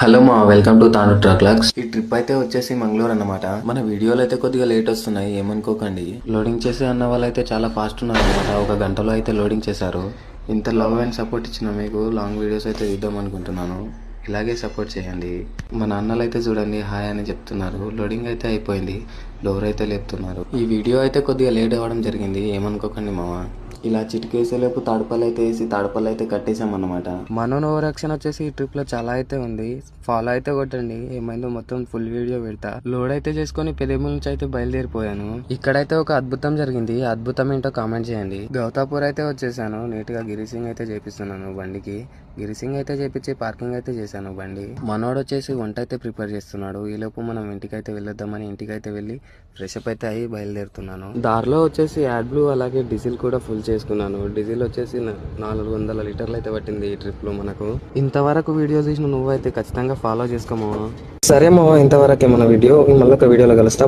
Hello మా welcome to తాను ట్రక్లక్స్. ఈ ట్రిప్ అయితే వచ్చేసి మంగళూరు అన్నమాట. మన వీడియోలు అయితే కొద్దిగా లేట్ వస్తున్నాయి, ఏమనుకోకండి. లోడింగ్ చేసే అన్న వాళ్ళు అయితే చాలా ఫాస్ట్ ఉన్నారు అనమాట. ఒక గంటలో అయితే లోడింగ్ చేశారు. ఇంత లవ్ అండ్ సపోర్ట్ ఇచ్చిన మీకు లాంగ్ వీడియోస్ అయితే ఇద్దాం అనుకుంటున్నాను. ఇలాగే సపోర్ట్ చేయండి. మన అన్నలు అయితే చూడండి హాయ్ అని చెప్తున్నారు. లోడింగ్ అయితే అయిపోయింది, డోర్ అయితే లేపుతున్నారు. ఈ వీడియో అయితే కొద్దిగా లేట్ అవ్వడం జరిగింది, ఏమనుకోకండి మామ. ఇలా చిటికేసేలోపు తాడుపల్లి అయితే వేసి తాడుపల్లి అయితే కట్టేసామన్నమాట. మనోన్ ఓవర్ యాక్షన్ వచ్చేసి ఈ ట్రిప్ లో చాలా అయితే ఉంది. ఫాలో అయితే కొట్టండి, ఏమైందో మొత్తం ఫుల్ వీడియో పెడతా. లోడ్ అయితే చేసుకుని పెదేముల నుంచి అయితే బయలుదేరిపోయాను. ఇక్కడైతే ఒక అద్భుతం జరిగింది. అద్భుతం ఏంటో కామెంట్ చేయండి. గౌతాపూర్ అయితే వచ్చేసాను. నీట్ గా గిరిసింగ్ అయితే చేపిస్తున్నాను బండికి. గిరిసింగ్ అయితే చేపించి పార్కింగ్ అయితే చేశాను బండి. మనోడు వచ్చేసి వంట అయితే ప్రిపేర్ చేస్తున్నాడు. ఈ లోపు మనం ఇంటికైతే వెళ్ళొద్దామని ఇంటికైతే వెళ్ళి ఫ్రెష్ అప్ అయితే అయ్యి బయలుదేరుతున్నాను. దారిలో వచ్చేసి యాడ్ బ్లూ అలాగే డీజిల్ కూడా ఫుల్ చేసుకున్నాను. డీజిల్ వచ్చేసి 400 లీటర్లు అయితే పట్టింది ఈ ట్రిప్ లో మనకు. ఇంతవరకు వీడియో తీసిన నువ్వు అయితే ఖచ్చితంగా ఫాలో చేసుకోమా. సరే మావా, ఇంతవరకే మన వీడియో. మళ్ళీ ఒక వీడియోలో కలుస్తా.